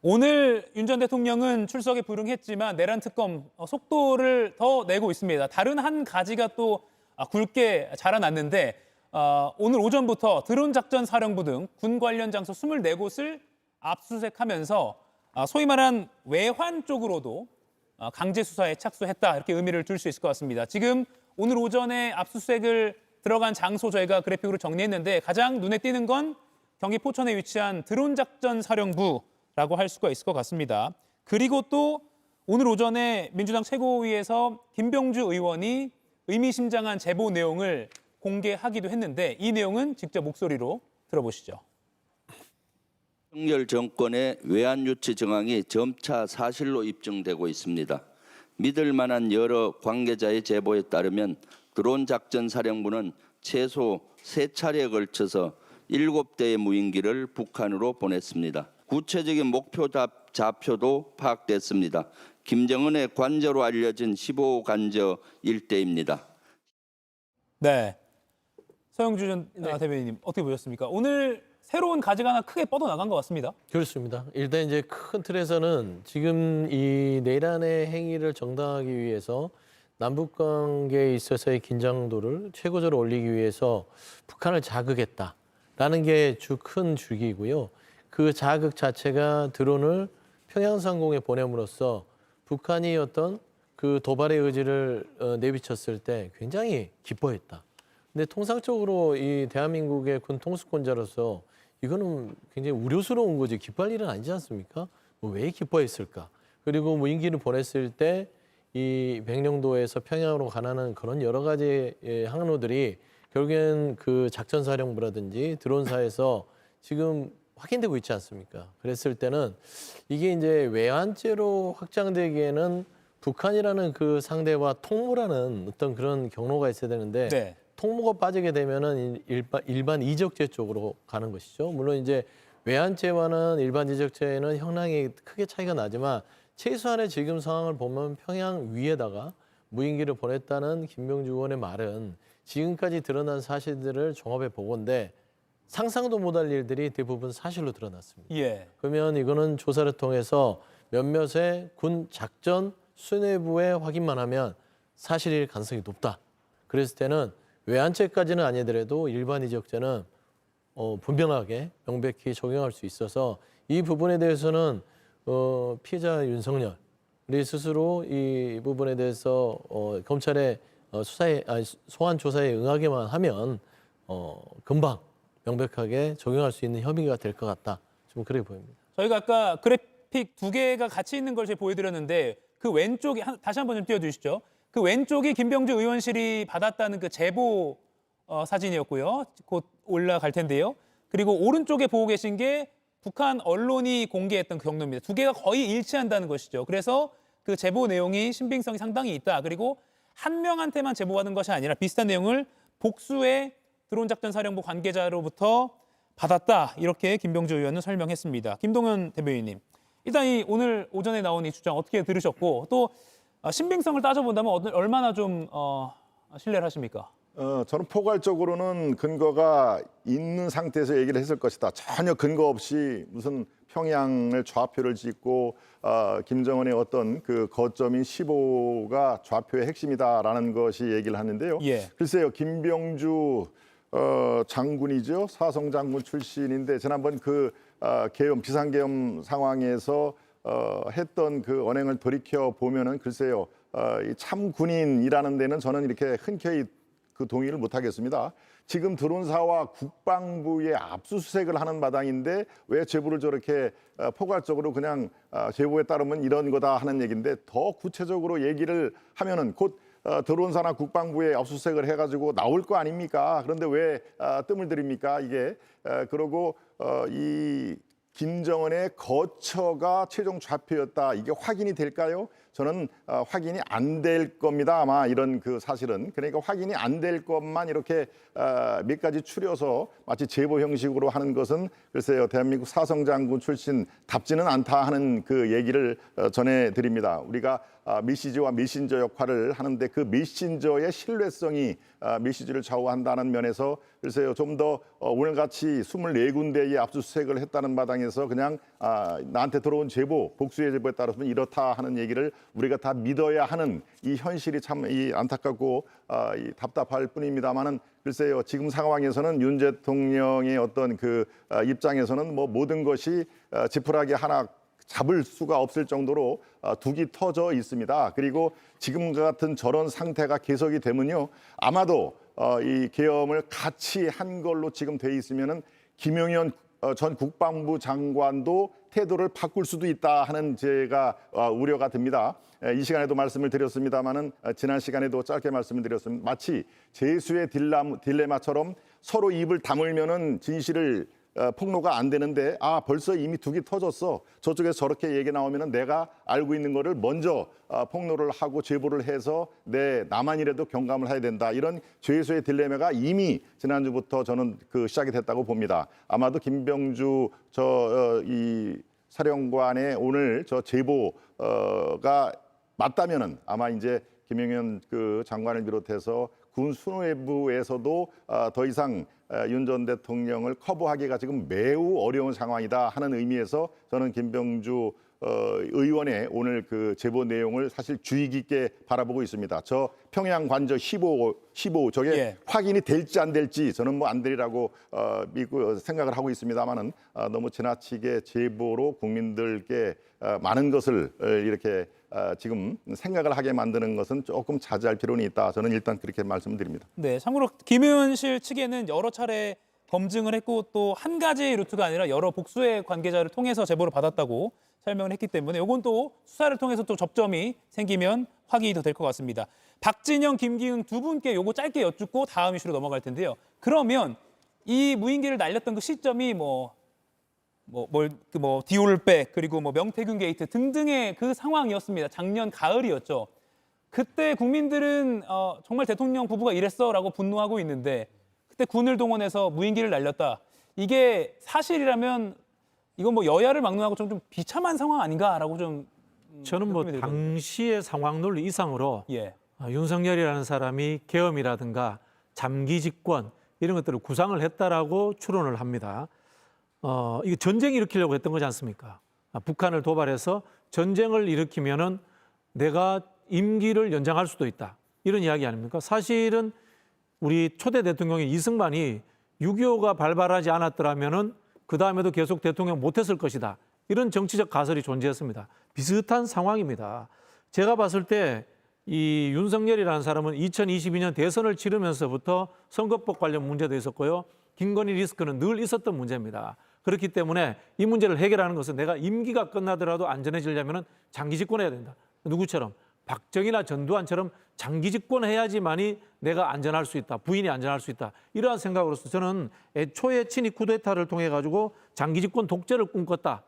오늘 윤 전 대통령은 출석에 불응했지만 내란 특검 속도를 더 내고 있습니다. 다른 한 가지가 또 굵게 자라났는데 오늘 오전부터 드론 작전 사령부 등 군 관련 장소 24곳을 압수수색하면서 소위 말한 외환 쪽으로도 강제 수사에 착수했다, 이렇게 의미를 둘 수 있을 것 같습니다. 지금 오늘 오전에 압수수색을 들어간 장소 저희가 그래픽으로 정리했는데 가장 눈에 띄는 건 경기 포천에 위치한 드론 작전 사령부라고 할 수가 있을 것 같습니다. 그리고 또 오늘 오전에 민주당 최고위에서 김병주 의원이 의미심장한 제보 내용을 공개하기도 했는데 이 내용은 직접 목소리로 들어보시죠. 윤석열 정권의 외환 유치 정황이 점차 사실로 입증되고 있습니다. 믿을 만한 여러 관계자의 제보에 따르면 드론 작전 사령부는 최소 3차례에 걸쳐서 7대의 무인기를 북한으로 보냈습니다. 구체적인 목표 좌표도 파악됐습니다. 김정은의 관저로 알려진 15호 관저 일대입니다. 네, 서영주 전 대변인님 어떻게 보셨습니까? 오늘 새로운 가지가 하나 크게 뻗어나간 것 같습니다. 그렇습니다. 일단 이제 큰 틀에서는 지금 이 내란의 행위를 정당하기 위해서 남북 관계에 있어서의 긴장도를 최고조로 올리기 위해서 북한을 자극했다라는 게 큰 주기이고요. 그 자극 자체가 드론을 평양 상공에 보냄으로써 북한이 어떤 그 도발의 의지를 내비쳤을 때 굉장히 기뻐했다. 근데 통상적으로 이 대한민국의 군 통수권자로서 이거는 굉장히 우려스러운 거지 기뻐할 일은 아니지 않습니까? 왜 기뻐했을까? 그리고 무인기를 보냈을 때 이 백령도에서 평양으로 가는 그런 여러 가지 항로들이 결국엔 그 작전사령부라든지 드론사에서 지금 확인되고 있지 않습니까? 그랬을 때는 이게 이제 외환죄로 확장되기에는 북한이라는 그 상대와 통모라는 어떤 그런 경로가 있어야 되는데 네. 통모가 빠지게 되면은 일반 이적죄 쪽으로 가는 것이죠. 물론 이제 외환죄와는 일반 이적죄에는 형량이 크게 차이가 나지만 최소한의 지금 상황을 보면 평양 위에다가 무인기를 보냈다는 김병주 의원의 말은 지금까지 드러난 사실들을 종합해 보건데 상상도 못할 일들이 대부분 사실로 드러났습니다. 예. 그러면 이거는 조사를 통해서 몇몇의 군 작전 수뇌부의 확인만 하면 사실일 가능성이 높다. 그랬을 때는 외환죄까지는 아니더라도 일반 이적죄는 분명하게 명백히 적용할 수 있어서 이 부분에 대해서는 피해자 윤석열이 스스로 이 부분에 대해서 검찰의 소환 조사에 응하게만 하면 금방 명백하게 적용할 수 있는 혐의가 될 것 같다. 좀 그렇게 보입니다. 저희가 아까 그래픽 2개가 같이 있는 걸 제가 보여드렸는데 그 왼쪽이 다시 한번 좀 띄워주시죠. 그 왼쪽이 김병주 의원실이 받았다는 그 제보 사진이었고요. 곧 올라갈 텐데요. 그리고 오른쪽에 보고 계신 게 북한 언론이 공개했던 그 경로입니다. 두 개가 거의 일치한다는 것이죠. 그래서 그 제보 내용이 신빙성이 상당히 있다. 그리고 한 명한테만 제보받은 것이 아니라 비슷한 내용을 복수의 드론 작전 사령부 관계자로부터 받았다. 이렇게 김병주 의원은 설명했습니다. 김동연 대변인님, 일단 이 오늘 오전에 나온 이 주장 어떻게 들으셨고 또 신빙성을 따져본다면 얼마나 좀 신뢰를 하십니까? 저는 포괄적으로는 근거가 있는 상태에서 얘기를 했을 것이다. 전혀 근거 없이 무슨 평양을 좌표를 짓고 김정은의 어떤 그 거점인 15가 좌표의 핵심이다라는 것이 얘기를 하는데요. 예. 글쎄요, 김병주 장군이죠. 사성 장군 출신인데 지난번 그 계엄 비상계엄 상황에서 했던 그 언행을 돌이켜 보면은 글쎄요, 이 참 군인이라는 데는 저는 이렇게 흔쾌히 그 동의를 못 하겠습니다. 지금 드론사와 국방부의 압수수색을 하는 마당인데 왜 제보를 저렇게 포괄적으로 그냥 제보에 따르면 이런 거다 하는 얘기인데 더 구체적으로 얘기를 하면은 곧 드론사나 국방부에 압수수색을 해가지고 나올 거 아닙니까? 그런데 왜 뜸을 들입니까? 이게 그러고 이 김정은의 거처가 최종 좌표였다. 이게 확인이 될까요? 저는 확인이 안 될 겁니다. 아마 이런 그 사실은. 그러니까 확인이 안 될 것만 이렇게 몇 가지 추려서 마치 제보 형식으로 하는 것은 글쎄요, 대한민국 사성장군 출신답지는 않다 하는 그 얘기를 전해드립니다. 우리가 메시지와 메신저 역할을 하는데 그 메신저의 신뢰성이 메시지를 좌우한다는 면에서 글쎄요, 좀 더 오늘같이 24군데의 압수수색을 했다는 마당에서 그냥 나한테 들어온 제보, 복수의 제보에 따라서는 이렇다 하는 얘기를 우리가 다 믿어야 하는 이 현실이 참 안타깝고 이 답답할 뿐입니다만은 글쎄요, 지금 상황에서는 윤 대통령의 어떤 그 입장에서는 뭐 모든 것이 지푸라기 하나 잡을 수가 없을 정도로 둑이 터져 있습니다. 그리고 지금 같은 저런 상태가 계속이 되면요, 아마도 이 계엄을 같이 한 걸로 지금 돼 있으면은 김용현 전 국방부 장관도 태도를 바꿀 수도 있다 하는 제가 우려가 듭니다. 이 시간에도 말씀을 드렸습니다마는 지난 시간에도 짧게 말씀을 드렸습니다. 마치 제수의 딜레마처럼 서로 입을 다물면은 진실을 폭로가 안 되는데 벌써 이미 둑이 터졌어. 저쪽에서 저렇게 얘기 나오면은 내가 알고 있는 거를 먼저 폭로를 하고 제보를 해서 나만이라도 경감을 해야 된다. 이런 죄수의 딜레마가 이미 지난주부터 저는 시작이 됐다고 봅니다. 아마도 김병주 이 사령관의 오늘 저 제보가 맞다면은 아마 이제 김용현 장관을 비롯해서 군 수뇌부에서도 더 이상 윤 전 대통령을 커버하기가 지금 매우 어려운 상황이다 하는 의미에서 저는 김병주 의원의 오늘 제보 내용을 사실 주의 깊게 바라보고 있습니다. 저 평양 관저 15 저게 확인이 될지 안 될지 저는 뭐 안 되리라고 믿고 생각을 하고 있습니다만은 너무 지나치게 제보로 국민들께 많은 것을 이렇게 지금 생각을 하게 만드는 것은 조금 자제할 필요는 있다. 저는 일단 그렇게 말씀드립니다. 네, 참고로 김의원실 측에는 여러 차례 검증을 했고 또 한 가지 루트가 아니라 여러 복수의 관계자를 통해서 제보를 받았다고 설명을 했기 때문에 이건 또 수사를 통해서 또 접점이 생기면 확인이 더 될 것 같습니다. 박진영, 김기흥 두 분께 요거 짧게 여쭙고 다음 이슈로 넘어갈 텐데요. 그러면 이 무인기를 날렸던 그 시점이 디올백 그리고 명태균 게이트 등등의 그 상황이었습니다. 작년 가을이었죠. 그때 국민들은 정말 대통령 부부가 이랬어라고 분노하고 있는데 그때 군을 동원해서 무인기를 날렸다. 이게 사실이라면 이건 여야를 막론하고 좀 비참한 상황 아닌가라고 좀 저는 당시의 상황 논리 이상으로 윤석열이라는 사람이 계엄이라든가 잠기 집권 이런 것들을 구상을 했다라고 추론을 합니다. 이게 전쟁 일으키려고 했던 거지 않습니까? 북한을 도발해서 전쟁을 일으키면은 내가 임기를 연장할 수도 있다. 이런 이야기 아닙니까? 사실은 우리 초대 대통령인 이승만이 6.25가 발발하지 않았더라면은 그 다음에도 계속 대통령 못했을 것이다. 이런 정치적 가설이 존재했습니다. 비슷한 상황입니다. 제가 봤을 때 이 윤석열이라는 사람은 2022년 대선을 치르면서부터 선거법 관련 문제도 있었고요. 김건희 리스크는 늘 있었던 문제입니다. 그렇기 때문에 이 문제를 해결하는 것은 내가 임기가 끝나더라도 안전해지려면 장기 집권해야 된다. 누구처럼? 박정희나 전두환처럼 장기 집권해야지만이 내가 안전할 수 있다. 부인이 안전할 수 있다. 이러한 생각으로서 저는 애초에 친이 쿠데타를 통해 가지고 장기 집권 독재를 꿈꿨다.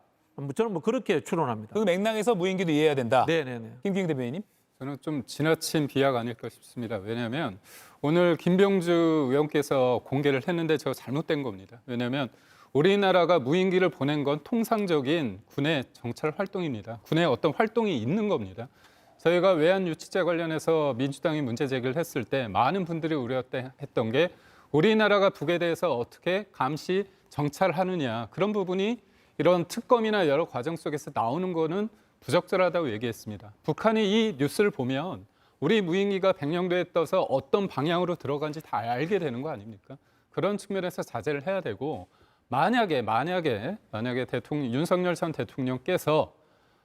저는 그렇게 추론합니다. 그 맥락에서 무인기도 이해해야 된다. 네네네. 김기흥 대변인님. 저는 좀 지나친 비약 아닐까 싶습니다. 왜냐하면 오늘 김병주 의원께서 공개를 했는데 저 잘못된 겁니다. 왜냐하면 우리나라가 무인기를 보낸 건 통상적인 군의 정찰 활동입니다. 군의 어떤 활동이 있는 겁니다. 저희가 외환 유치제 관련해서 민주당이 문제 제기를 했을 때 많은 분들이 우려했던 게 우리나라가 북에 대해서 어떻게 감시 정찰하느냐 그런 부분이 이런 특검이나 여러 과정 속에서 나오는 거는 부적절하다고 얘기했습니다. 북한이 이 뉴스를 보면 우리 무인기가 백령도에 떠서 어떤 방향으로 들어간지 다 알게 되는 거 아닙니까? 그런 측면에서 자제를 해야 되고 만약에 윤석열 전 대통령께서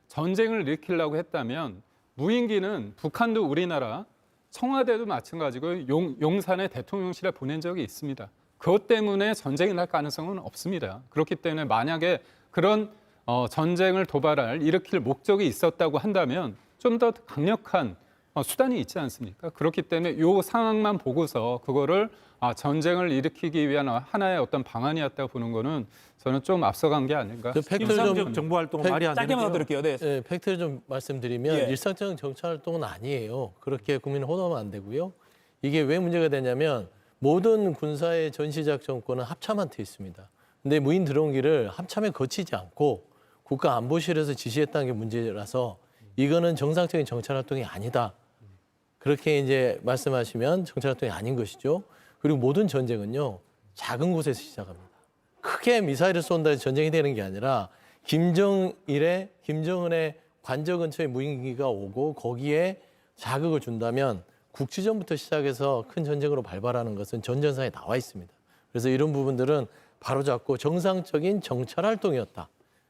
전쟁을 일으키려고 했다면 무인기는 북한도 우리나라 청와대도 마찬가지고 용산의 대통령실에 보낸 적이 있습니다. 그것 때문에 전쟁이 날 가능성은 없습니다. 그렇기 때문에 만약에 그런 전쟁을 일으킬 목적이 있었다고 한다면 좀 더 강력한 수단이 있지 않습니까? 그렇기 때문에 이 상황만 보고서 그거를 전쟁을 일으키기 위한 하나의 어떤 방안이었다 보는 거는 저는 좀 앞서간 게 아닌가. 저 팩트를 일상적 좀 정보 활동은 말이 안 짧게만 더 되는데요. 드릴게요. 네. 예, 팩트를 좀 말씀드리면 예. 일상적인 정치 활동은 아니에요. 그렇게 국민을 호도하면 안 되고요. 이게 왜 문제가 되냐면 모든 군사의 전시작전권은 합참한테 있습니다. 근데 무인 드론기를 합참에 거치지 않고 국가안보실에서 지시했다는 게 문제라서 이거는 정상적인 정찰 활동이 아니다. 그렇게 이제 말씀하시면 정찰 활동이 아닌 것이죠. 그리고 모든 전쟁은요, 작은 곳에서 시작합니다. 크게 미사일을 쏜다 해서 전쟁이 되는 게 아니라 김정은의 관저 근처에 무인기가 오고 거기에 자극을 준다면 국지전부터 시작해서 큰 전쟁으로 발발하는 것은 전전사에 나와 있습니다. 그래서 이런 부분들은 바로잡고 정상적인 정찰 활동이었다.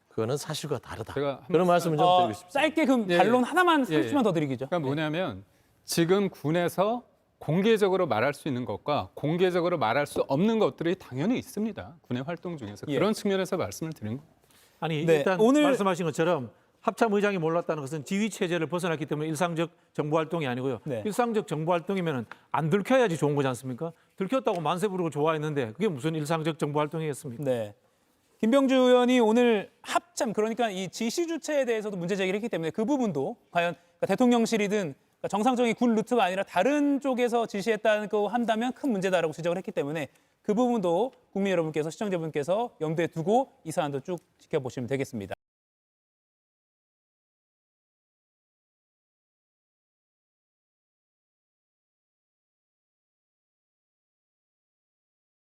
그거는 사실과 다르다. 제가 한 그런 말씀을 좀 드리고 싶습니다. 짧게 그럼 예, 반론 하나만 예, 30초만 더 드리기죠. 그러니까 뭐냐면 지금 군에서 공개적으로 말할 수 있는 것과 공개적으로 말할 수 없는 것들이 당연히 있습니다. 군의 활동 중에서 예. 그런 측면에서 말씀을 드린 거예요. 아니 네, 일단 오늘- 말씀하신 것처럼 합참 의장이 몰랐다는 것은 지휘 체제를 벗어났기 때문에 일상적 정보 활동이 아니고요. 네. 일상적 정보 활동이면은 안 들켜야지 좋은 거지 않습니까? 들켰다고 만세 부르고 좋아했는데 그게 무슨 일상적 정보 활동이겠습니까? 네. 김병주 의원이 오늘 합참 그러니까 이 지시 주체에 대해서도 문제 제기를 했기 때문에 그 부분도 과연 대통령실이든 정상적인 군 루트가 아니라 다른 쪽에서 지시했다는 거 한다면 큰 문제다라고 지적을 했기 때문에 그 부분도 국민 여러분께서 시청자분께서 염두에 두고 이 사안도 쭉 지켜보시면 되겠습니다.